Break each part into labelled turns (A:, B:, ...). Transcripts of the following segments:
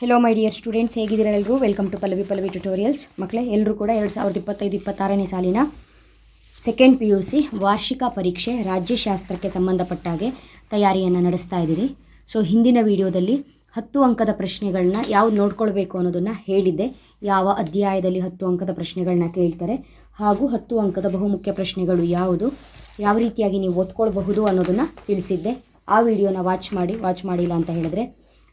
A: Hello my dear students, ಹೇಗಿದ್ದೀರಾ ಎಲ್ಲರೂ? Welcome to Pallavi tutorials. ಮಕ್ಕಳೇ, ಎಲ್ಲರೂ ಕೂಡ 2025-26ನೇ ಸಾಲಿನ ಸೆಕೆಂಡ್ PUC ವಾರ್ಷಿಕ ಪರೀಕ್ಷೆ ರಾಜ್ಯಶಾಸ್ತ್ರಕ್ಕೆ ಸಂಬಂಧಪಟ್ಟಾಗೆ ತಯಾರಿಯನ್ನು ನಡೆಸ್ತಾ ಇದ್ದೀರಿ. ಸೊ ಹಿಂದಿನ ವಿಡಿಯೋದಲ್ಲಿ 10 ಅಂಕದ ಪ್ರಶ್ನೆಗಳನ್ನ ಯಾವ್ದು ನೋಡ್ಕೊಳ್ಬೇಕು ಅನ್ನೋದನ್ನು ಹೇಳಿದ್ದೆ. ಯಾವ ಅಧ್ಯಾಯದಲ್ಲಿ 10 ಅಂಕದ ಪ್ರಶ್ನೆಗಳನ್ನ ಕೇಳ್ತಾರೆ ಹಾಗೂ 10 ಅಂಕದ ಬಹುಮುಖ್ಯ ಪ್ರಶ್ನೆಗಳು ಯಾವುದು, ಯಾವ ರೀತಿಯಾಗಿ ನೀವು ಓದ್ಕೊಳ್ಬಹುದು ಅನ್ನೋದನ್ನು ತಿಳಿಸಿದ್ದೆ. ಆ ವಿಡಿಯೋನ ವಾಚ್ ಮಾಡಿಲ್ಲ ಅಂತ ಹೇಳಿದ್ರೆ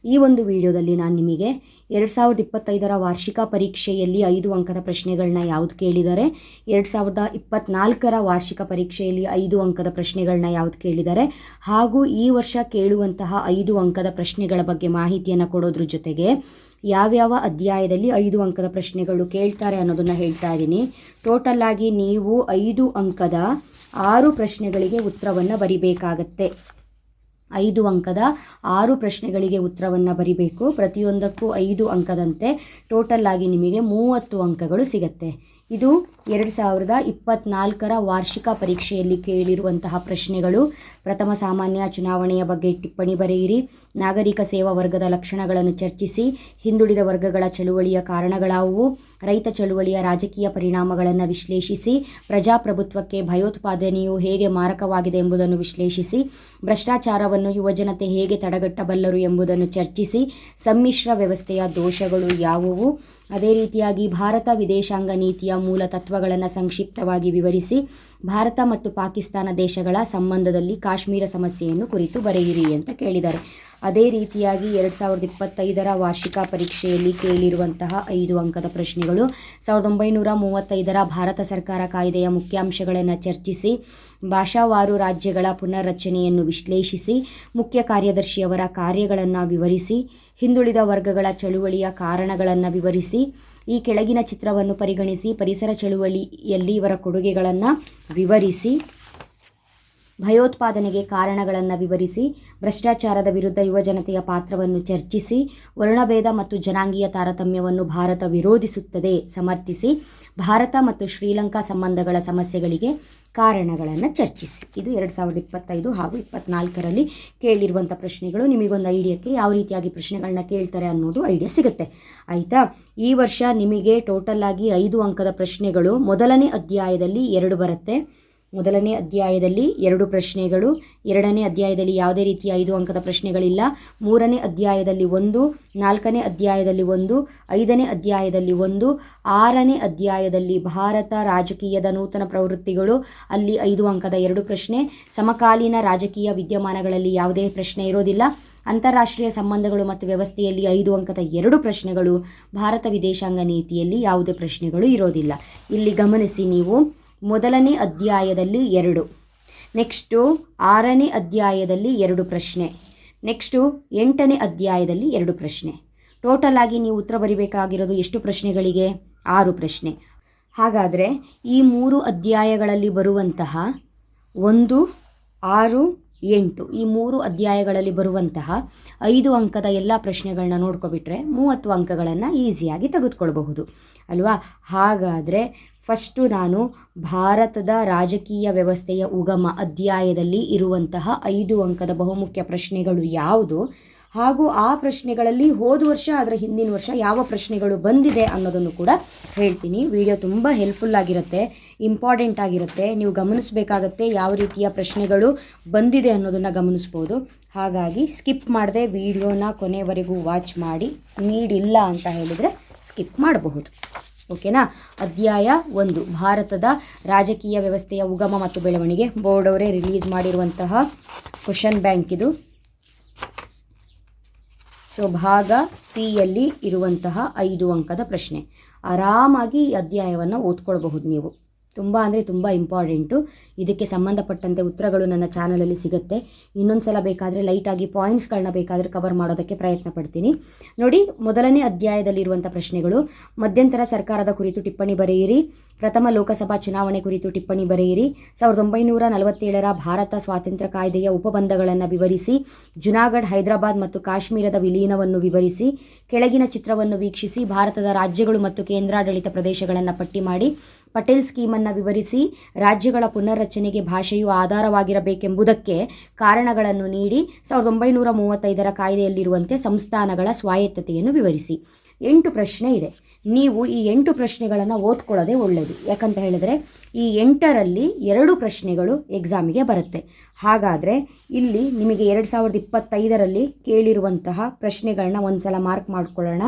A: ಈ ಒಂದು ವಿಡಿಯೋದಲ್ಲಿ ನಾನು ನಿಮಗೆ 2025ರ ವಾರ್ಷಿಕ ಪರೀಕ್ಷೆಯಲ್ಲಿ 5 ಅಂಕದ ಪ್ರಶ್ನೆಗಳನ್ನ ಯಾವುದು ಕೇಳಿದ್ದಾರೆ, 2024ರ ವಾರ್ಷಿಕ ಪರೀಕ್ಷೆಯಲ್ಲಿ 5 ಅಂಕದ ಪ್ರಶ್ನೆಗಳನ್ನ ಯಾವುದು ಕೇಳಿದ್ದಾರೆ, ಹಾಗೂ ಈ ವರ್ಷ ಕೇಳುವಂತಹ 5 ಅಂಕದ ಪ್ರಶ್ನೆಗಳ ಬಗ್ಗೆ ಮಾಹಿತಿಯನ್ನು ಕೊಡೋದ್ರ ಜೊತೆಗೆ ಯಾವ್ಯಾವ ಅಧ್ಯಾಯದಲ್ಲಿ 5 ಅಂಕದ ಪ್ರಶ್ನೆಗಳು ಕೇಳ್ತಾರೆ ಅನ್ನೋದನ್ನು ಹೇಳ್ತಾ ಇದ್ದೀನಿ. ಟೋಟಲ್ ಆಗಿ ನೀವು 5 ಅಂಕದ 6 ಪ್ರಶ್ನೆಗಳಿಗೆ ಉತ್ತರವನ್ನು ಬರಿಬೇಕಾಗತ್ತೆ. 5 ಅಂಕದ 6 ಪ್ರಶ್ನೆಗಳಿಗೆ ಉತ್ತರವನ್ನು ಬರಿಬೇಕು. ಪ್ರತಿಯೊಂದಕ್ಕೂ 5 ಅಂಕದಂತೆ ಟೋಟಲ್ ಆಗಿ ನಿಮಗೆ 30 ಅಂಕಗಳು ಸಿಗುತ್ತೆ. ಇದು 2024ರ ವಾರ್ಷಿಕ ಪರೀಕ್ಷೆಯಲ್ಲಿ ಕೇಳಿರುವಂತಹ ಪ್ರಶ್ನೆಗಳು. ಪ್ರಥಮ ಸಾಮಾನ್ಯ ಚುನಾವಣೆಯ ಬಗ್ಗೆ ಟಿಪ್ಪಣಿ ಬರೆಯಿರಿ. ನಾಗರಿಕ ಸೇವಾ ವರ್ಗದ ಲಕ್ಷಣಗಳನ್ನು ಚರ್ಚಿಸಿ. ಹಿಂದುಳಿದ ವರ್ಗಗಳ ಚಳುವಳಿಯ ಕಾರಣಗಳಾವುವು? ರೈತ ಚಳುವಳಿಯ ರಾಜಕೀಯ ಪರಿಣಾಮಗಳನ್ನು ವಿಶ್ಲೇಷಿಸಿ. ಪ್ರಜಾಪ್ರಭುತ್ವಕ್ಕೆ ಭಯೋತ್ಪಾದನೆಯು ಹೇಗೆ ಮಾರಕವಾಗಿದೆ ಎಂಬುದನ್ನು ವಿಶ್ಲೇಷಿಸಿ. ಭ್ರಷ್ಟಾಚಾರವನ್ನು ಯುವಜನತೆ ಹೇಗೆ ತಡೆಗಟ್ಟಬಲ್ಲರು ಎಂಬುದನ್ನು ಚರ್ಚಿಸಿ. ಸಮ್ಮಿಶ್ರ ವ್ಯವಸ್ಥೆಯ ದೋಷಗಳು ಯಾವುವು? ಅದೇ ರೀತಿಯಾಗಿ ಭಾರತ ವಿದೇಶಾಂಗ ನೀತಿಯ ಮೂಲ ತತ್ವಗಳನ್ನು ಸಂಕ್ಷಿಪ್ತವಾಗಿ ವಿವರಿಸಿ. ಭಾರತ ಮತ್ತು ಪಾಕಿಸ್ತಾನ ದೇಶಗಳ ಸಂಬಂಧದಲ್ಲಿ ಕಾಶ್ಮೀರ ಸಮಸ್ಯೆಯನ್ನು ಕುರಿತು ಬರೆಯಿರಿ ಅಂತ ಕೇಳಿದ್ದಾರೆ. ಅದೇ ರೀತಿಯಾಗಿ 2025ರ ವಾರ್ಷಿಕ ಪರೀಕ್ಷೆಯಲ್ಲಿ ಕೇಳಿರುವಂತಹ 5 ಅಂಕದ ಪ್ರಶ್ನೆಗಳು 1935ರ ಭಾರತ ಸರ್ಕಾರ ಕಾಯ್ದೆಯ ಮುಖ್ಯಾಂಶಗಳನ್ನು ಚರ್ಚಿಸಿ. ಭಾಷಾವಾರು ರಾಜ್ಯಗಳ ಪುನರ್ರಚನೆಯನ್ನು ವಿಶ್ಲೇಷಿಸಿ. ಮುಖ್ಯ ಕಾರ್ಯದರ್ಶಿಯವರ ಕಾರ್ಯಗಳನ್ನು ವಿವರಿಸಿ. ಹಿಂದುಳಿದ ವರ್ಗಗಳ ಚಳುವಳಿಯ ಕಾರಣಗಳನ್ನು ವಿವರಿಸಿ. ಈ ಕೆಳಗಿನ ಚಿತ್ರವನ್ನು ಪರಿಗಣಿಸಿ ಪರಿಸರ ಚಳುವಳಿಯಲ್ಲಿ ಇವರ ಕೊಡುಗೆಗಳನ್ನು ವಿವರಿಸಿ. ಭಯೋತ್ಪಾದನೆಗೆ ಕಾರಣಗಳನ್ನು ವಿವರಿಸಿ. ಭ್ರಷ್ಟಾಚಾರದ ವಿರುದ್ಧ ಯುವಜನತೆಯ ಪಾತ್ರವನ್ನು ಚರ್ಚಿಸಿ. ವರ್ಣಭೇದ ಮತ್ತು ಜನಾಂಗೀಯ ತಾರತಮ್ಯವನ್ನು ಭಾರತ ವಿರೋಧಿಸುತ್ತದೆ ಸಮರ್ಥಿಸಿ. ಭಾರತ ಮತ್ತು ಶ್ರೀಲಂಕಾ ಸಂಬಂಧಗಳ ಸಮಸ್ಯೆಗಳಿಗೆ ಕಾರಣಗಳನ್ನು ಚರ್ಚಿಸಿ. ಇದು 2025 ಹಾಗೂ 24ರಲ್ಲಿ ಕೇಳಿರುವಂಥ ಪ್ರಶ್ನೆಗಳು. ನಿಮಗೊಂದು ಐಡಿಯಾಕ್ಕೆ ಯಾವ ರೀತಿಯಾಗಿ ಪ್ರಶ್ನೆಗಳನ್ನ ಕೇಳ್ತಾರೆ ಅನ್ನೋದು ಐಡಿಯಾ ಸಿಗುತ್ತೆ, ಆಯಿತಾ? ಈ ವರ್ಷ ನಿಮಗೆ ಟೋಟಲ್ ಆಗಿ 5 ಅಂಕದ ಪ್ರಶ್ನೆಗಳು ಮೊದಲನೇ ಅಧ್ಯಾಯದಲ್ಲಿ 2 ಬರುತ್ತೆ. ಮೊದಲನೇ ಅಧ್ಯಾಯದಲ್ಲಿ 2 ಪ್ರಶ್ನೆಗಳು, 2ನೇ ಅಧ್ಯಾಯದಲ್ಲಿ ಯಾವುದೇ ರೀತಿಯ 5 ಅಂಕದ ಪ್ರಶ್ನೆಗಳಿಲ್ಲ. 3ನೇ ಅಧ್ಯಾಯದಲ್ಲಿ 1, 4ನೇ ಅಧ್ಯಾಯದಲ್ಲಿ 1, 5ನೇ ಅಧ್ಯಾಯದಲ್ಲಿ 1, 6ನೇ ಅಧ್ಯಾಯದಲ್ಲಿ ಭಾರತ ರಾಜಕೀಯದ ನೂತನ ಪ್ರವೃತ್ತಿಗಳು, ಅಲ್ಲಿ 5 ಅಂಕದ 2 ಪ್ರಶ್ನೆ. ಸಮಕಾಲೀನ ರಾಜಕೀಯ ವಿದ್ಯಮಾನಗಳಲ್ಲಿ ಯಾವುದೇ ಪ್ರಶ್ನೆ ಇರೋದಿಲ್ಲ. ಅಂತಾರಾಷ್ಟ್ರೀಯ ಸಂಬಂಧಗಳು ಮತ್ತು ವ್ಯವಸ್ಥೆಯಲ್ಲಿ 5 ಅಂಕದ 2 ಪ್ರಶ್ನೆಗಳು. ಭಾರತ ವಿದೇಶಾಂಗ ನೀತಿಯಲ್ಲಿ ಯಾವುದೇ ಪ್ರಶ್ನೆಗಳು ಇರೋದಿಲ್ಲ. ಇಲ್ಲಿ ಗಮನಿಸಿ, ನೀವು ಮೊದಲನೇ ಅಧ್ಯಾಯದಲ್ಲಿ 2, ನೆಕ್ಸ್ಟು 6ನೇ ಅಧ್ಯಾಯದಲ್ಲಿ 2 ಪ್ರಶ್ನೆ, ನೆಕ್ಸ್ಟು 8ನೇ ಅಧ್ಯಾಯದಲ್ಲಿ 2 ಪ್ರಶ್ನೆ. ಟೋಟಲ್ ಆಗಿ ನೀವು ಉತ್ತರ ಬರಿಬೇಕಾಗಿರೋದು ಎಷ್ಟು ಪ್ರಶ್ನೆಗಳಿಗೆ? 6 ಪ್ರಶ್ನೆ. ಹಾಗಾದರೆ ಈ 3 ಅಧ್ಯಾಯಗಳಲ್ಲಿ ಬರುವಂತಹ 1, 6, 8 ಈ 3 ಅಧ್ಯಾಯಗಳಲ್ಲಿ ಬರುವಂತಹ 5 ಅಂಕದ ಎಲ್ಲ ಪ್ರಶ್ನೆಗಳನ್ನ ನೋಡ್ಕೊಬಿಟ್ರೆ 30 ಅಂಕಗಳನ್ನು ಈಸಿಯಾಗಿ ತೆಗೆದುಕೊಳ್ಬಹುದು ಅಲ್ವಾ? ಹಾಗಾದರೆ ಫಸ್ಟು ನಾನು ಭಾರತದ ರಾಜಕೀಯ ವ್ಯವಸ್ಥೆಯ ಉಗಮ ಅಧ್ಯಾಯದಲ್ಲಿ ಇರುವಂತಹ 5 ಅಂಕದ ಬಹುಮುಖ್ಯ ಪ್ರಶ್ನೆಗಳು ಯಾವುದು, ಹಾಗೂ ಆ ಪ್ರಶ್ನೆಗಳಲ್ಲಿ ಹೋದ ವರ್ಷ ಅದರ ಹಿಂದಿನ ವರ್ಷ ಯಾವ ಪ್ರಶ್ನೆಗಳು ಬಂದಿದೆ ಅನ್ನೋದನ್ನು ಕೂಡ ಹೇಳ್ತೀನಿ. ವಿಡಿಯೋ ತುಂಬ ಹೆಲ್ಪ್ಫುಲ್ ಆಗಿರುತ್ತೆ, ಇಂಪಾರ್ಟೆಂಟ್ ಆಗಿರುತ್ತೆ. ನೀವು ಗಮನಿಸಬೇಕಾಗತ್ತೆ ಯಾವ ರೀತಿಯ ಪ್ರಶ್ನೆಗಳು ಬಂದಿದೆ ಅನ್ನೋದನ್ನು ಗಮನಿಸ್ಬೋದು. ಹಾಗಾಗಿ ಸ್ಕಿಪ್ ಮಾಡದೆ ವಿಡಿಯೋನ ಕೊನೆವರೆಗೂ ವಾಚ್ ಮಾಡಿ. ನೀಡಿಲ್ಲ ಅಂತ ಹೇಳಿದರೆ ಸ್ಕಿಪ್ ಮಾಡಬಹುದು, ಓಕೆನಾ? ಅಧ್ಯಾಯ 1 ಭಾರತದ ರಾಜಕೀಯ ವ್ಯವಸ್ಥೆಯ ಉಗಮ ಮತ್ತು ಬೆಳವಣಿಗೆ. ಬೋರ್ಡ್ ಅವರೇ ರಿಲೀಸ್ ಮಾಡಿರುವಂತಹ ಕ್ವಶನ್ ಬ್ಯಾಂಕ್ ಇದು. ಸೊ ಭಾಗ ಸಿಯಲ್ಲಿ ಇರುವಂತಹ 5 ಅಂಕದ ಪ್ರಶ್ನೆ. ಆರಾಮಾಗಿ ಈ ಅಧ್ಯಾಯವನ್ನು ಓದ್ಕೊಳ್ಬಹುದು ನೀವು. ತುಂಬ ಅಂದರೆ ತುಂಬ ಇಂಪಾರ್ಟೆಂಟು. ಇದಕ್ಕೆ ಸಂಬಂಧಪಟ್ಟಂತೆ ಉತ್ತರಗಳು ನನ್ನ ಚಾನಲಲ್ಲಿ ಸಿಗುತ್ತೆ. ಇನ್ನೊಂದು ಸಲ ಬೇಕಾದರೆ ಲೈಟಾಗಿ ಪಾಯಿಂಟ್ಸ್ಗಳನ್ನ ಬೇಕಾದರೆ ಕವರ್ ಮಾಡೋದಕ್ಕೆ ಪ್ರಯತ್ನ ಪಡ್ತೀನಿ. ನೋಡಿ, ಮೊದಲನೇ ಅಧ್ಯಾಯದಲ್ಲಿರುವಂಥ ಪ್ರಶ್ನೆಗಳು. ಮಧ್ಯಂತರ ಸರ್ಕಾರದ ಕುರಿತು ಟಿಪ್ಪಣಿ ಬರೆಯಿರಿ. ಪ್ರಥಮ ಲೋಕಸಭಾ ಚುನಾವಣೆ ಕುರಿತು ಟಿಪ್ಪಣಿ ಬರೆಯಿರಿ. 1947ರ ಭಾರತ ಸ್ವಾತಂತ್ರ್ಯ ಕಾಯ್ದೆಯ ಉಪಬಂಧಗಳನ್ನು ವಿವರಿಸಿ. ಜುನಾಗಢ್, ಹೈದರಾಬಾದ್ ಮತ್ತು ಕಾಶ್ಮೀರದ ವಿಲೀನವನ್ನು ವಿವರಿಸಿ. ಕೆಳಗಿನ ಚಿತ್ರವನ್ನು ವೀಕ್ಷಿಸಿ ಭಾರತದ ರಾಜ್ಯಗಳು ಮತ್ತು ಕೇಂದ್ರಾಡಳಿತ ಪ್ರದೇಶಗಳನ್ನು ಪಟ್ಟಿ ಮಾಡಿ. ಪಟೇಲ್ ಸ್ಕೀಮನ್ನು ವಿವರಿಸಿ ರಾಜ್ಯಗಳ ಪುನರ್ರಚನೆಗೆ ಭಾಷೆಯು ಆಧಾರವಾಗಿರಬೇಕೆಂಬುದಕ್ಕೆ ಕಾರಣಗಳನ್ನು ನೀಡಿ 1935ರ ಕಾಯ್ದೆಯಲ್ಲಿರುವಂತೆ ಸಂಸ್ಥಾನಗಳ ಸ್ವಾಯತ್ತತೆಯನ್ನು ವಿವರಿಸಿ. 8 ಪ್ರಶ್ನೆ ಇದೆ. ನೀವು ಈ 8 ಪ್ರಶ್ನೆಗಳನ್ನು ಓದ್ಕೊಳ್ಳೋದೇ ಒಳ್ಳೆಯದು. ಯಾಕಂತ ಹೇಳಿದರೆ ಈ 8ರಲ್ಲಿ 2 ಪ್ರಶ್ನೆಗಳು ಎಕ್ಸಾಮಿಗೆ ಬರುತ್ತೆ. ಹಾಗಾದರೆ ಇಲ್ಲಿ ನಿಮಗೆ 2025ರಲ್ಲಿ ಕೇಳಿರುವಂತಹ ಪ್ರಶ್ನೆಗಳನ್ನ ಒಂದು ಸಲ ಮಾರ್ಕ್ ಮಾಡ್ಕೊಳ್ಳೋಣ.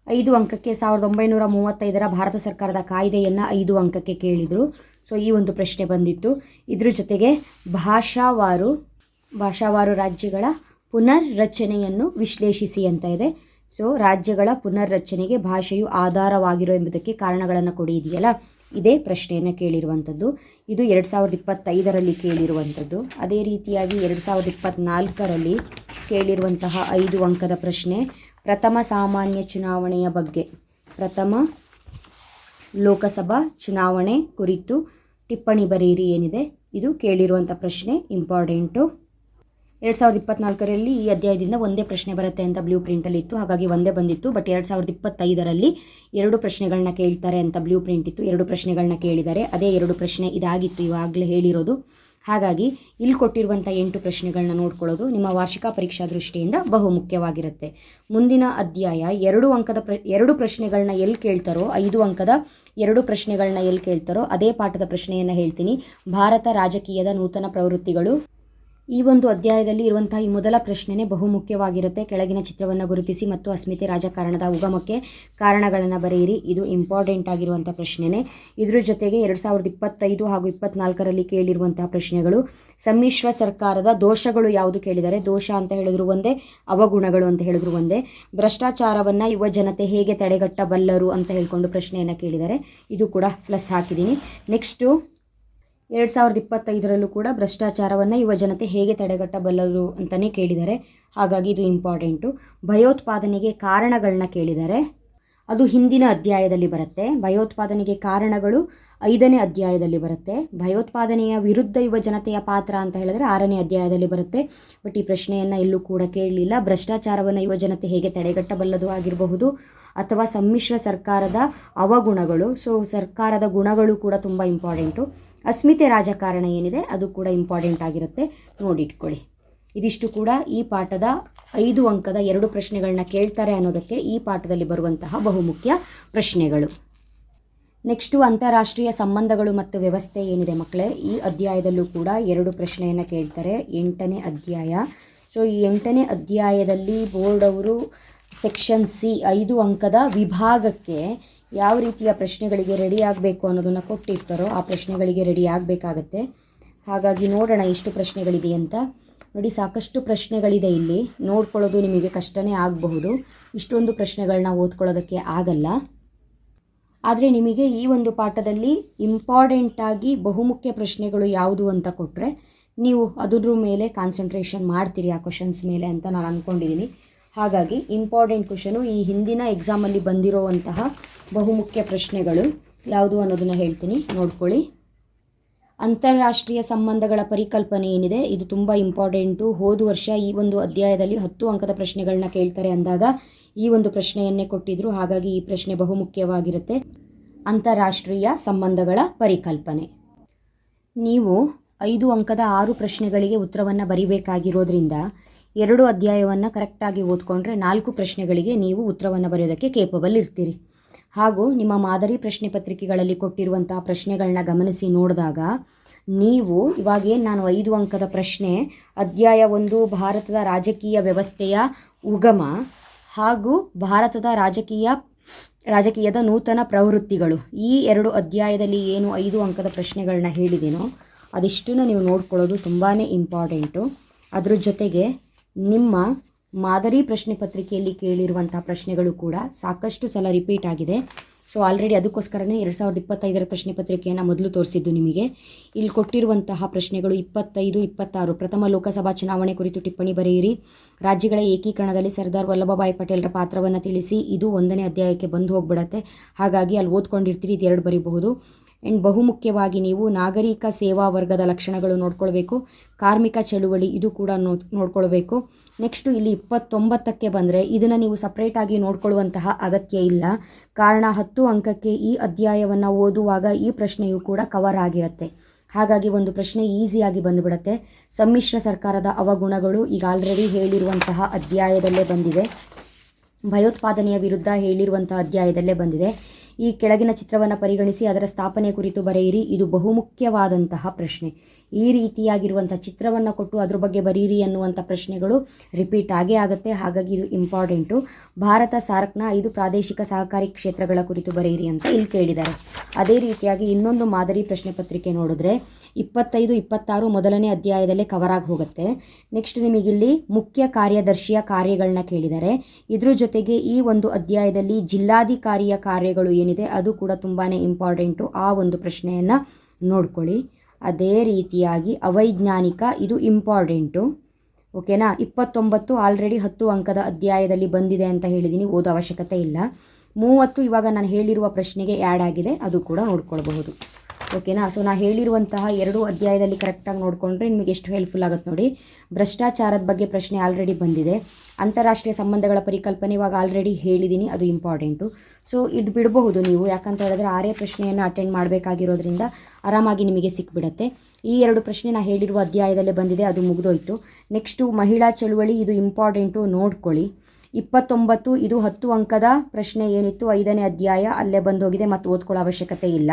A: 5 ಅಂಕಕ್ಕೆ 1935ರ ಭಾರತ ಸರ್ಕಾರದ ಕಾಯ್ದೆಯನ್ನು 5 ಅಂಕಕ್ಕೆ ಕೇಳಿದರು. ಸೊ ಈ ಒಂದು ಪ್ರಶ್ನೆ ಬಂದಿತ್ತು. ಇದ್ರ ಜೊತೆಗೆ ಭಾಷಾವಾರು ರಾಜ್ಯಗಳ ಪುನರ್ರಚನೆಯನ್ನು ವಿಶ್ಲೇಷಿಸಿ ಅಂತ ಇದೆ. ಸೊ ರಾಜ್ಯಗಳ ಪುನರ್ರಚನೆಗೆ ಭಾಷೆಯು ಆಧಾರವಾಗಿರೋ ಎಂಬುದಕ್ಕೆ ಕಾರಣಗಳನ್ನು ಕೊಡಿ ಇದೆಯಲ್ಲ, ಇದೇ ಪ್ರಶ್ನೆಯನ್ನು ಕೇಳಿರುವಂಥದ್ದು. ಇದು 2025ರಲ್ಲಿ ಕೇಳಿರುವಂಥದ್ದು. ಅದೇ ರೀತಿಯಾಗಿ 2024ರಲ್ಲಿ ಕೇಳಿರುವಂತಹ 5 ಅಂಕದ ಪ್ರಶ್ನೆ ಪ್ರಥಮ ಸಾಮಾನ್ಯ ಚುನಾವಣೆಯ ಬಗ್ಗೆ, ಪ್ರಥಮ ಲೋಕಸಭಾ ಚುನಾವಣೆ ಕುರಿತು ಟಿಪ್ಪಣಿ ಬರೆಯಿರಿ ಏನಿದೆ, ಇದು ಕೇಳಿರುವಂಥ ಪ್ರಶ್ನೆ ಇಂಪಾರ್ಟೆಂಟು. 2024ರಲ್ಲಿ ಈ ಅಧ್ಯಾಯದಿಂದ ಒಂದೇ ಪ್ರಶ್ನೆ ಬರುತ್ತೆ ಅಂತ ಬ್ಲೂ ಪ್ರಿಂಟಲ್ಲಿ ಇತ್ತು, ಹಾಗಾಗಿ ಒಂದೇ ಬಂದಿತ್ತು. ಬಟ್ 2025ರಲ್ಲಿ 2 ಪ್ರಶ್ನೆಗಳನ್ನ ಕೇಳ್ತಾರೆ ಅಂತ ಬ್ಲೂ ಪ್ರಿಂಟ್ ಇತ್ತು. 2 ಪ್ರಶ್ನೆಗಳನ್ನ ಕೇಳಿದ್ದಾರೆ. ಅದೇ 2 ಪ್ರಶ್ನೆ ಇದಾಗಿತ್ತು ಇವಾಗಲೇ ಹೇಳಿರೋದು. ಹಾಗಾಗಿ ಇಲ್ಲಿ ಕೊಟ್ಟಿರುವಂಥ 8 ಪ್ರಶ್ನೆಗಳನ್ನ ನೋಡ್ಕೊಳ್ಳೋದು ನಿಮ್ಮ ವಾರ್ಷಿಕ ಪರೀಕ್ಷಾ ದೃಷ್ಟಿಯಿಂದ ಬಹುಮುಖ್ಯವಾಗಿರುತ್ತೆ. ಮುಂದಿನ ಅಧ್ಯಾಯ 2 ಅಂಕದ 2 ಪ್ರಶ್ನೆಗಳನ್ನ ಎಲ್ಲಿ ಕೇಳ್ತಾರೋ, 5 ಅಂಕದ 2 ಪ್ರಶ್ನೆಗಳನ್ನ ಎಲ್ಲಿ ಕೇಳ್ತಾರೋ ಅದೇ ಪಾಠದ ಪ್ರಶ್ನೆಯನ್ನು ಹೇಳ್ತೀನಿ. ಭಾರತ ರಾಜಕೀಯದ ನೂತನ ಪ್ರವೃತ್ತಿಗಳು. ಈ ಒಂದು ಅಧ್ಯಾಯದಲ್ಲಿ ಇರುವಂತಹ ಈ ಮೊದಲ ಪ್ರಶ್ನೆನೇ ಬಹುಮುಖ್ಯವಾಗಿರುತ್ತೆ. ಕೆಳಗಿನ ಚಿತ್ರವನ್ನು ಗುರುತಿಸಿ ಮತ್ತು ಅಸ್ಮಿತೆ ರಾಜಕಾರಣದ ಉಗಮಕ್ಕೆ ಕಾರಣಗಳನ್ನು ಬರೆಯಿರಿ. ಇದು ಇಂಪಾರ್ಟೆಂಟ್ ಆಗಿರುವಂಥ ಪ್ರಶ್ನೆನೇ. ಇದ್ರ ಜೊತೆಗೆ 2025 ಹಾಗೂ 24ರಲ್ಲಿ ಕೇಳಿರುವಂತಹ ಪ್ರಶ್ನೆಗಳು ಸಮ್ಮಿಶ್ರ ಸರ್ಕಾರದ ದೋಷಗಳು ಯಾವುದು ಕೇಳಿದ್ದಾರೆ. ದೋಷ ಅಂತ ಹೇಳಿದ್ರು ಒಂದೇ, ಅವಗುಣಗಳು ಅಂತ ಹೇಳಿದ್ರು ಒಂದೇ. ಭ್ರಷ್ಟಾಚಾರವನ್ನು ಯುವ ಜನತೆ ಹೇಗೆ ತಡೆಗಟ್ಟಬಲ್ಲರು ಅಂತ ಹೇಳ್ಕೊಂಡು ಪ್ರಶ್ನೆಯನ್ನು ಕೇಳಿದ್ದಾರೆ. ಇದು ಕೂಡ ಪ್ಲಸ್ ಹಾಕಿದ್ದೀನಿ. ನೆಕ್ಸ್ಟು 2025ರಲ್ಲೂ ಕೂಡ ಭ್ರಷ್ಟಾಚಾರವನ್ನು ಯುವ ಜನತೆ ಹೇಗೆ ತಡೆಗಟ್ಟಬಲ್ಲರು ಅಂತಲೇ ಕೇಳಿದ್ದಾರೆ. ಹಾಗಾಗಿ ಇದು ಇಂಪಾರ್ಟೆಂಟು. ಭಯೋತ್ಪಾದನೆಗೆ ಕಾರಣಗಳನ್ನ ಕೇಳಿದ್ದಾರೆ. ಅದು ಹಿಂದಿನ ಅಧ್ಯಾಯದಲ್ಲಿ ಬರುತ್ತೆ. ಭಯೋತ್ಪಾದನೆಗೆ ಕಾರಣಗಳು 5ನೇ ಅಧ್ಯಾಯದಲ್ಲಿ ಬರುತ್ತೆ. ಭಯೋತ್ಪಾದನೆಯ ವಿರುದ್ಧ ಯುವ ಜನತೆಯ ಪಾತ್ರ ಅಂತ ಹೇಳಿದ್ರೆ 6ನೇ ಅಧ್ಯಾಯದಲ್ಲಿ ಬರುತ್ತೆ. ಬಟ್ ಈ ಪ್ರಶ್ನೆಯನ್ನು ಎಲ್ಲೂ ಕೂಡ ಕೇಳಲಿಲ್ಲ. ಭ್ರಷ್ಟಾಚಾರವನ್ನು ಯುವ ಜನತೆ ಹೇಗೆ ತಡೆಗಟ್ಟಬಲ್ಲದು ಆಗಿರಬಹುದು, ಅಥವಾ ಸಮ್ಮಿಶ್ರ ಸರ್ಕಾರದ ಅವಗುಣಗಳು. ಸೊ ಸರ್ಕಾರದ ಗುಣಗಳು ಕೂಡ ತುಂಬ ಇಂಪಾರ್ಟೆಂಟು. ಅಸ್ಮಿತೆ ರಾಜಕಾರಣ ಏನಿದೆ ಅದು ಕೂಡ ಇಂಪಾರ್ಟೆಂಟ್ ಆಗಿರುತ್ತೆ, ನೋಡಿಟ್ಕೊಳ್ಳಿ. ಇದಿಷ್ಟು ಕೂಡ ಈ ಪಾಠದ 5 ಅಂಕದ 2 ಪ್ರಶ್ನೆಗಳನ್ನ ಕೇಳ್ತಾರೆ ಅನ್ನೋದಕ್ಕೆ ಈ ಪಾಠದಲ್ಲಿ ಬರುವಂತಹ ಬಹುಮುಖ್ಯ ಪ್ರಶ್ನೆಗಳು. ನೆಕ್ಸ್ಟು ಅಂತಾರಾಷ್ಟ್ರೀಯ ಸಂಬಂಧಗಳು ಮತ್ತು ವ್ಯವಸ್ಥೆ ಏನಿದೆ ಮಕ್ಕಳೇ, ಈ ಅಧ್ಯಾಯದಲ್ಲೂ ಕೂಡ 2 ಪ್ರಶ್ನೆಯನ್ನು ಕೇಳ್ತಾರೆ. 8ನೇ ಅಧ್ಯಾಯ. ಸೊ ಈ 8ನೇ ಅಧ್ಯಾಯದಲ್ಲಿ ಬೋರ್ಡ್ ಅವರು ಸೆಕ್ಷನ್ ಸಿ 5 ಅಂಕದ ವಿಭಾಗಕ್ಕೆ ಯಾವ ರೀತಿಯ ಪ್ರಶ್ನೆಗಳಿಗೆ ರೆಡಿ ಆಗಬೇಕು ಅನ್ನೋದನ್ನು ಕೊಟ್ಟಿರ್ತಾರೋ ಆ ಪ್ರಶ್ನೆಗಳಿಗೆ ರೆಡಿ ಆಗಬೇಕಾಗತ್ತೆ. ಹಾಗಾಗಿ ನೋಡೋಣ ಎಷ್ಟು ಪ್ರಶ್ನೆಗಳಿದೆ ಅಂತ. ನೋಡಿ, ಸಾಕಷ್ಟು ಪ್ರಶ್ನೆಗಳಿದೆ ಇಲ್ಲಿ. ನೋಡ್ಕೊಳ್ಳೋದು ನಿಮಗೆ ಕಷ್ಟನೇ ಆಗಬಹುದು. ಇಷ್ಟೊಂದು ಪ್ರಶ್ನೆಗಳನ್ನ ಓದ್ಕೊಳ್ಳೋದಕ್ಕೆ ಆಗಲ್ಲ. ಆದರೆ ನಿಮಗೆ ಈ ಒಂದು ಪಾಠದಲ್ಲಿ ಇಂಪಾರ್ಟೆಂಟಾಗಿ ಬಹುಮುಖ್ಯ ಪ್ರಶ್ನೆಗಳು ಯಾವುದು ಅಂತ ಕೊಟ್ಟರೆ ನೀವು ಅದ್ರ ಮೇಲೆ ಕಾನ್ಸಂಟ್ರೇಷನ್ ಮಾಡ್ತೀರಿ, ಆ ಕ್ವಶನ್ಸ್ ಮೇಲೆ ಅಂತ ನಾನು ಅಂದ್ಕೊಂಡಿದ್ದೀನಿ. ಹಾಗಾಗಿ ಇಂಪಾರ್ಟೆಂಟ್ ಕ್ವಶನು ಈ ಹಿಂದಿನ ಎಕ್ಸಾಮಲ್ಲಿ ಬಂದಿರೋವಂತಹ ಬಹುಮುಖ್ಯ ಪ್ರಶ್ನೆಗಳು ಯಾವುದು ಅನ್ನೋದನ್ನು ಹೇಳ್ತೀನಿ, ನೋಡ್ಕೊಳ್ಳಿ. ಅಂತಾರಾಷ್ಟ್ರೀಯ ಸಂಬಂಧಗಳ ಪರಿಕಲ್ಪನೆ ಏನಿದೆ ಇದು ತುಂಬ ಇಂಪಾರ್ಟೆಂಟು. ಹೋದ ವರ್ಷ ಈ ಒಂದು ಅಧ್ಯಾಯದಲ್ಲಿ 10 ಅಂಕದ ಪ್ರಶ್ನೆಗಳನ್ನ ಕೇಳ್ತಾರೆ ಅಂದಾಗ ಈ ಒಂದು ಪ್ರಶ್ನೆಯನ್ನೇ ಕೊಟ್ಟಿದ್ರು. ಹಾಗಾಗಿ ಈ ಪ್ರಶ್ನೆ ಬಹುಮುಖ್ಯವಾಗಿರುತ್ತೆ. ಅಂತಾರಾಷ್ಟ್ರೀಯ ಸಂಬಂಧಗಳ ಪರಿಕಲ್ಪನೆ. ನೀವು 5 ಅಂಕದ 6 ಪ್ರಶ್ನೆಗಳಿಗೆ ಉತ್ತರವನ್ನು ಬರಿಬೇಕಾಗಿರೋದ್ರಿಂದ 2 ಅಧ್ಯಾಯವನ್ನು ಕರೆಕ್ಟಾಗಿ ಓದ್ಕೊಂಡ್ರೆ 4 ಪ್ರಶ್ನೆಗಳಿಗೆ ನೀವು ಉತ್ತರವನ್ನು ಬರೆಯೋದಕ್ಕೆ ಕೇಪಬಲ್ ಇರ್ತೀರಿ. ಹಾಗೂ ನಿಮ್ಮ ಮಾದರಿ ಪ್ರಶ್ನೆ ಪತ್ರಿಕೆಗಳಲ್ಲಿ ಕೊಟ್ಟಿರುವಂತಹ ಪ್ರಶ್ನೆಗಳನ್ನ ಗಮನಿಸಿ ನೋಡಿದಾಗ ನೀವು ಇವಾಗೇನು ನಾನು 5 ಅಂಕದ ಪ್ರಶ್ನೆ ಅಧ್ಯಾಯ 1 ಭಾರತದ ರಾಜಕೀಯ ವ್ಯವಸ್ಥೆಯ ಉಗಮ ಹಾಗೂ ಭಾರತದ ರಾಜಕೀಯದ ನೂತನ ಪ್ರವೃತ್ತಿಗಳು, ಈ 2 ಅಧ್ಯಾಯದಲ್ಲಿ ಏನು 5 ಅಂಕದ ಪ್ರಶ್ನೆಗಳನ್ನ ಹೇಳಿದ್ದೀನೋ ಅದಿಷ್ಟನ್ನು ನೀವು ನೋಡ್ಕೊಳ್ಳೋದು ತುಂಬಾ ಇಂಪಾರ್ಟೆಂಟು. ಅದ್ರ ಜೊತೆಗೆ ನಿಮ್ಮ ಮಾದರಿ ಪ್ರಶ್ನೆ ಪತ್ರಿಕೆಯಲ್ಲಿ ಕೇಳಿರುವಂಥ ಪ್ರಶ್ನೆಗಳು ಕೂಡ ಸಾಕಷ್ಟು ಸಲ ರಿಪೀಟ್ ಆಗಿದೆ. ಸೊ ಆಲ್ರೆಡಿ ಅದಕ್ಕೋಸ್ಕರನೇ 2025ರ ಪ್ರಶ್ನೆ ಪತ್ರಿಕೆಯನ್ನು ಮೊದಲು ತೋರಿಸಿದ್ದು ನಿಮಗೆ. ಇಲ್ಲಿ ಕೊಟ್ಟಿರುವಂತಹ ಪ್ರಶ್ನೆಗಳು 25, 26 ಪ್ರಥಮ ಲೋಕಸಭಾ ಚುನಾವಣೆ ಕುರಿತು ಟಿಪ್ಪಣಿ ಬರೆಯಿರಿ. ರಾಜ್ಯಗಳ ಏಕೀಕರಣದಲ್ಲಿ ಸರ್ದಾರ್ ವಲ್ಲಭಭಾಯಿ ಪಟೇಲ್ರ ಪಾತ್ರವನ್ನು ತಿಳಿಸಿ. ಇದು 1ನೇ ಅಧ್ಯಾಯಕ್ಕೆ ಬಂದು ಹೋಗ್ಬಿಡತ್ತೆ. ಹಾಗಾಗಿ ಅಲ್ಲಿ ಓದ್ಕೊಂಡಿರ್ತೀರಿ, ಇದು 2 ಬರೀಬಹುದು. ಆ್ಯಂಡ್ ಬಹುಮುಖ್ಯವಾಗಿ ನೀವು ನಾಗರಿಕ ಸೇವಾ ವರ್ಗದ ಲಕ್ಷಣಗಳು ನೋಡ್ಕೊಳ್ಬೇಕು. ಕಾರ್ಮಿಕ ಚಳುವಳಿ ಇದು ಕೂಡ ನೋಡ್ಕೊಳ್ಬೇಕು. ನೆಕ್ಸ್ಟು ಇಲ್ಲಿ 29ಕ್ಕೆ ಬಂದರೆ ಇದನ್ನು ನೀವು ಸಪ್ರೇಟಾಗಿ ನೋಡ್ಕೊಳ್ಳುವಂತಹ ಅಗತ್ಯ ಇಲ್ಲ. ಕಾರಣ 10 ಅಂಕಕ್ಕೆ ಈ ಅಧ್ಯಾಯವನ್ನು ಓದುವಾಗ ಈ ಪ್ರಶ್ನೆಯು ಕೂಡ ಕವರ್ ಆಗಿರುತ್ತೆ. ಹಾಗಾಗಿ ಒಂದು ಪ್ರಶ್ನೆ ಈಸಿಯಾಗಿ ಬಂದುಬಿಡುತ್ತೆ. ಸಮ್ಮಿಶ್ರ ಸರ್ಕಾರದ ಅವಗುಣಗಳು ಈಗ ಆಲ್ರೆಡಿ ಹೇಳಿರುವಂತಹ ಅಧ್ಯಾಯದಲ್ಲೇ ಬಂದಿದೆ. ಭಯೋತ್ಪಾದನೆಯ ವಿರುದ್ಧ ಹೇಳಿರುವಂಥ ಅಧ್ಯಾಯದಲ್ಲೇ ಬಂದಿದೆ. ಈ ಕೆಳಗಿನ ಚಿತ್ರವನ್ನು ಪರಿಗಣಿಸಿ ಅದರ ಸ್ಥಾಪನೆ ಕುರಿತು ಬರೆಯಿರಿ. ಇದು ಬಹುಮುಖ್ಯವಾದಂತಹ ಪ್ರಶ್ನೆ. ಈ ರೀತಿಯಾಗಿರುವಂಥ ಚಿತ್ರವನ್ನು ಕೊಟ್ಟು ಅದ್ರ ಬಗ್ಗೆ ಬರೀರಿ ಅನ್ನುವಂಥ ಪ್ರಶ್ನೆಗಳು ರಿಪೀಟ್ ಆಗೇ ಆಗುತ್ತೆ. ಹಾಗಾಗಿ ಇದು ಇಂಪಾರ್ಟೆಂಟು. ಭಾರತ ಸಾರ್ಕ್ನ 5 ಪ್ರಾದೇಶಿಕ ಸಹಕಾರಿ ಕ್ಷೇತ್ರಗಳ ಕುರಿತು ಬರೆಯಿರಿ ಅಂತ ಇಲ್ಲಿ ಕೇಳಿದ್ದಾರೆ. ಅದೇ ರೀತಿಯಾಗಿ ಇನ್ನೊಂದು ಮಾದರಿ ಪ್ರಶ್ನೆ ಪತ್ರಿಕೆ ನೋಡಿದ್ರೆ 25, 26 ಮೊದಲನೇ ಅಧ್ಯಾಯದಲ್ಲೇ ಕವರ್ ಆಗಿ ಹೋಗುತ್ತೆ. ನೆಕ್ಸ್ಟ್ ನಿಮಗಿಲ್ಲಿ ಮುಖ್ಯ ಕಾರ್ಯದರ್ಶಿಯ ಕಾರ್ಯಗಳನ್ನ ಕೇಳಿದ್ದಾರೆ. ಇದ್ರ ಜೊತೆಗೆ ಈ ಒಂದು ಅಧ್ಯಾಯದಲ್ಲಿ ಜಿಲ್ಲಾಧಿಕಾರಿಯ ಕಾರ್ಯಗಳು ಏನಿದೆ ಅದು ಕೂಡ ತುಂಬಾ ಇಂಪಾರ್ಟೆಂಟು. ಆ ಒಂದು ಪ್ರಶ್ನೆಯನ್ನು ನೋಡ್ಕೊಳ್ಳಿ. ಅದೇ ರೀತಿಯಾಗಿ ಅವೈಜ್ಞಾನಿಕ ಇದು ಇಂಪಾರ್ಟೆಂಟು. ಓಕೆನಾ. 29 ಆಲ್ರೆಡಿ 10 ಅಂಕದ ಅಧ್ಯಾಯದಲ್ಲಿ ಬಂದಿದೆ ಅಂತ ಹೇಳಿದ್ದೀನಿ, ಓದೋ ಅವಶ್ಯಕತೆ ಇಲ್ಲ. 30 ಇವಾಗ ನಾನು ಹೇಳಿರುವ ಪ್ರಶ್ನೆಗೆ ಆ್ಯಡ್ ಆಗಿದೆ, ಅದು ಕೂಡ ನೋಡ್ಕೊಳ್ಬಹುದು. ಓಕೆನಾ. ಸೊ ನಾನು ಹೇಳಿರುವಂತಹ 2 ಅಧ್ಯಾಯದಲ್ಲಿ ಕರೆಕ್ಟಾಗಿ ನೋಡಿಕೊಂಡ್ರೆ ನಿಮಗೆ ಎಷ್ಟು ಹೆಲ್ಪ್ಫುಲ್ ಆಗುತ್ತೆ ನೋಡಿ. ಭ್ರಷ್ಟಾಚಾರದ ಬಗ್ಗೆ ಪ್ರಶ್ನೆ ಆಲ್ರೆಡಿ ಬಂದಿದೆ. ಅಂತಾರಾಷ್ಟ್ರೀಯ ಸಂಬಂಧಗಳ ಪರಿಕಲ್ಪನೆ ಇವಾಗ ಆಲ್ರೆಡಿ ಹೇಳಿದ್ದೀನಿ, ಅದು ಇಂಪಾರ್ಟೆಂಟು. ಸೊ ಇದು ಬಿಡಬಹುದು ನೀವು, ಯಾಕಂತ ಹೇಳಿದ್ರೆ 6 ಪ್ರಶ್ನೆಯನ್ನು ಅಟೆಂಡ್ ಮಾಡಬೇಕಾಗಿರೋದ್ರಿಂದ ಆರಾಮಾಗಿ ನಿಮಗೆ ಸಿಕ್ಬಿಡುತ್ತೆ. ಈ 2 ಪ್ರಶ್ನೆ ನಾನು ಹೇಳಿರುವ ಅಧ್ಯಾಯದಲ್ಲೇ ಬಂದಿದೆ, ಅದು ಮುಗಿದೋಯ್ತು. ನೆಕ್ಸ್ಟು ಮಹಿಳಾ ಚಳುವಳಿ, ಇದು ಇಂಪಾರ್ಟೆಂಟು, ನೋಡ್ಕೊಳ್ಳಿ. 29 ಇದು 10 ಅಂಕದ ಪ್ರಶ್ನೆ ಏನಿತ್ತು 5ನೇ ಅಧ್ಯಾಯ ಅಲ್ಲೇ ಬಂದೋಗಿದೆ, ಮತ್ತು ಓದ್ಕೊಳ್ಳೋ ಅವಶ್ಯಕತೆ ಇಲ್ಲ.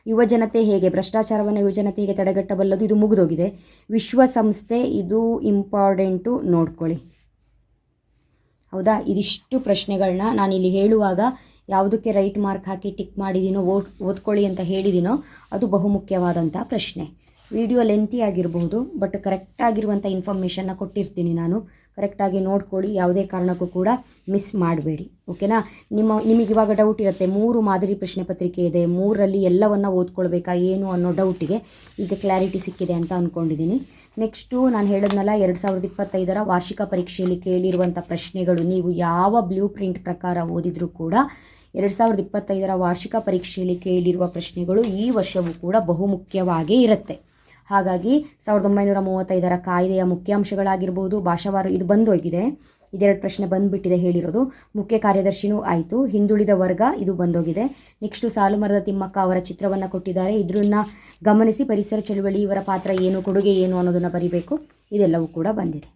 A: ಯುವಜನತೆ ಹೇಗೆ ಭ್ರಷ್ಟಾಚಾರವನ್ನು ಯುವಜನತೆ ಹೇಗೆ ತಡೆಗಟ್ಟಬಲ್ಲದು, ಇದು ಮುಗಿದೋಗಿದೆ. ವಿಶ್ವಸಂಸ್ಥೆ ಇದು ಇಂಪಾರ್ಟೆಂಟು, ನೋಡ್ಕೊಳ್ಳಿ. ಹೌದಾ. ಇದಿಷ್ಟು ಪ್ರಶ್ನೆಗಳನ್ನ ನಾನಿಲ್ಲಿ ಹೇಳುವಾಗ ಯಾವುದಕ್ಕೆ ರೈಟ್ ಮಾರ್ಕ್ ಹಾಕಿ ಟಿಕ್ ಮಾಡಿದ್ದೀನೋ ಓದ್ಕೊಳ್ಳಿ ಅಂತ ಹೇಳಿದ್ದೀನೋ ಅದು ಬಹುಮುಖ್ಯವಾದಂಥ ಪ್ರಶ್ನೆ. ವಿಡಿಯೋ ಲೆಂತಿ ಆಗಿರಬಹುದು, ಬಟ್ ಕರೆಕ್ಟಾಗಿರುವಂಥ ಇನ್ಫಾರ್ಮೇಷನ್ನ ಕೊಟ್ಟಿರ್ತೀನಿ ನಾನು. ಕರೆಕ್ಟಾಗಿ ನೋಡ್ಕೊಳ್ಳಿ, ಯಾವುದೇ ಕಾರಣಕ್ಕೂ ಕೂಡ ಮಿಸ್ ಮಾಡಬೇಡಿ. ಓಕೆನಾ. ನಿಮಗಿವಾಗ ಡೌಟ್ ಇರುತ್ತೆ, 3 ಮಾದರಿ ಪ್ರಶ್ನೆ ಪತ್ರಿಕೆ ಇದೆ, 3ರಲ್ಲಿ ಎಲ್ಲವನ್ನು ಓದ್ಕೊಳ್ಬೇಕಾ ಏನು ಅನ್ನೋ ಡೌಟಿಗೆ ಈಗ ಕ್ಲಾರಿಟಿ ಸಿಕ್ಕಿದೆ ಅಂತ ಅಂದ್ಕೊಂಡಿದ್ದೀನಿ. ನೆಕ್ಸ್ಟು ನಾನು ಹೇಳಿದ್ನಲ್ಲ 2025ರ ವಾರ್ಷಿಕ ಪರೀಕ್ಷೆಯಲ್ಲಿ ಕೇಳಿರುವಂಥ ಪ್ರಶ್ನೆಗಳು ನೀವು ಯಾವ ಬ್ಲೂ ಪ್ರಿಂಟ್ ಪ್ರಕಾರ ಓದಿದರೂ ಕೂಡ 2025ರ ವಾರ್ಷಿಕ ಪರೀಕ್ಷೆಯಲ್ಲಿ ಕೇಳಿರುವ ಪ್ರಶ್ನೆಗಳು ಈ ವರ್ಷವೂ ಕೂಡ ಬಹುಮುಖ್ಯವಾಗೇ ಇರುತ್ತೆ. ಹಾಗಾಗಿ 1935ರ ಕಾಯ್ದೆಯ ಮುಖ್ಯಾಂಶಗಳಾಗಿರ್ಬೋದು, ಭಾಷಾವಾರು ಇದು ಬಂದೋಗಿದೆ. 2 ಪ್ರಶ್ನೆ ಬಂದುಬಿಟ್ಟಿದೆ ಹೇಳಿರೋದು. ಮುಖ್ಯ ಕಾರ್ಯದರ್ಶಿನೂ ಆಯಿತು. ಹಿಂದುಳಿದ ವರ್ಗ ಇದು ಬಂದೋಗಿದೆ. ನೆಕ್ಸ್ಟು ಸಾಲುಮರದ ತಿಮ್ಮಕ್ಕ ಅವರ ಚಿತ್ರವನ್ನು ಕೊಟ್ಟಿದ್ದಾರೆ, ಇದನ್ನು ಗಮನಿಸಿ ಪರಿಸರ ಚಳುವಳಿ ಇವರ ಪಾತ್ರ ಏನು, ಕೊಡುಗೆ ಏನು ಅನ್ನೋದನ್ನು ಬರೀಬೇಕು. ಇದೆಲ್ಲವೂ ಕೂಡ ಬಂದಿದೆ.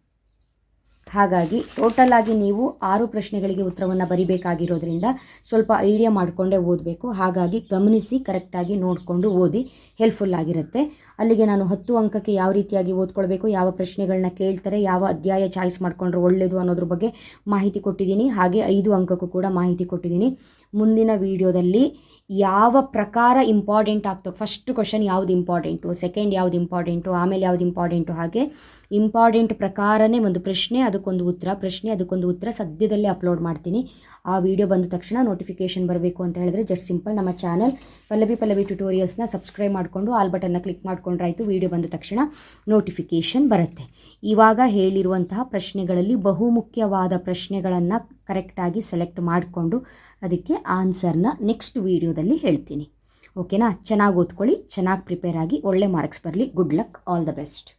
A: ಹಾಗಾಗಿ ಟೋಟಲ್ ಆಗಿ ನೀವು 6 ಪ್ರಶ್ನೆಗಳಿಗೆ ಉತ್ತರವನ್ನು ಬರಿಬೇಕಾಗಿರೋದ್ರಿಂದ ಸ್ವಲ್ಪ ಐಡಿಯಾ ಮಾಡಿಕೊಂಡೇ ಓದಬೇಕು. ಹಾಗಾಗಿ ಗಮನಿಸಿ ಕರೆಕ್ಟಾಗಿ ನೋಡಿಕೊಂಡು ಓದಿ, ಹೆಲ್ಪ್ಫುಲ್ ಆಗಿರುತ್ತೆ. ಅಲ್ಲಿಗೆ ನಾನು 10 ಅಂಕಕ್ಕೆ ಯಾವ ರೀತಿಯಾಗಿ ಓದ್ಕೊಳ್ಬೇಕು, ಯಾವ ಪ್ರಶ್ನೆಗಳನ್ನ ಕೇಳ್ತಾರೆ, ಯಾವ ಅಧ್ಯಾಯ ಚಾಯ್ಸ್ ಮಾಡಿಕೊಂಡ್ರೆ ಒಳ್ಳೆಯದು ಅನ್ನೋದ್ರ ಬಗ್ಗೆ ಮಾಹಿತಿ ಕೊಟ್ಟಿದ್ದೀನಿ. ಹಾಗೆ 5 ಅಂಕಕ್ಕೂ ಕೂಡ ಮಾಹಿತಿ ಕೊಟ್ಟಿದ್ದೀನಿ. ಮುಂದಿನ ವಿಡಿಯೋದಲ್ಲಿ ಯಾವ ಪ್ರಕಾರ ಇಂಪಾರ್ಟೆಂಟ್ ಆಗ್ತದೆ, ಫಸ್ಟ್ ಕ್ವಶನ್ ಯಾವುದು ಇಂಪಾರ್ಟೆಂಟು, ಸೆಕೆಂಡ್ ಯಾವುದು ಇಂಪಾರ್ಟೆಂಟು, ಆಮೇಲೆ ಯಾವುದು ಇಂಪಾರ್ಟೆಂಟು, ಹಾಗೆ ಇಂಪಾರ್ಟೆಂಟ್ ಪ್ರಕಾರನೇ ಒಂದು ಪ್ರಶ್ನೆ ಅದಕ್ಕೊಂದು ಉತ್ತರ ಸದ್ಯದಲ್ಲೇ ಅಪ್ಲೋಡ್ ಮಾಡ್ತೀನಿ. ಆ ವಿಡಿಯೋ ಬಂದ ತಕ್ಷಣ ನೋಟಿಫಿಕೇಷನ್ ಬರಬೇಕು ಅಂತ ಹೇಳಿದ್ರೆ ಜಸ್ಟ್ ಸಿಂಪಲ್ ನಮ್ಮ ಚಾನಲ್ ಪಲ್ಲವಿ ಟ್ಯುಟೋರಿಯಲ್ಸ್ನ ಸಬ್ಸ್ಕ್ರೈಬ್ ಮಾಡಿಕೊಂಡು ಆಲ್ ಬಟನ್ನ ಕ್ಲಿಕ್ ಮಾಡ್ಕೊಂಡ್ರಾಯ್ತು. ವಿಡಿಯೋ ಬಂದ ತಕ್ಷಣ ನೋಟಿಫಿಕೇಷನ್ ಬರುತ್ತೆ. ಇವಾಗ ಹೇಳಿರುವಂತಹ ಪ್ರಶ್ನೆಗಳಲ್ಲಿ ಬಹುಮುಖ್ಯವಾದ ಪ್ರಶ್ನೆಗಳನ್ನು ಕರೆಕ್ಟಾಗಿ ಸೆಲೆಕ್ಟ್ ಮಾಡಿಕೊಂಡು ಅದಕ್ಕೆ ಆನ್ಸರ್ನ ನೆಕ್ಸ್ಟ್ ವಿಡಿಯೋದಲ್ಲಿ ಹೇಳ್ತೀನಿ. ಓಕೆನಾ. ಚೆನ್ನಾಗಿ ಓದ್ಕೊಳ್ಳಿ, ಚೆನ್ನಾಗಿ ಪ್ರಿಪೇರ್ ಆಗಿ ಒಳ್ಳೆ ಮಾರ್ಕ್ಸ್ ಬರಲಿ. Good luck, all the best.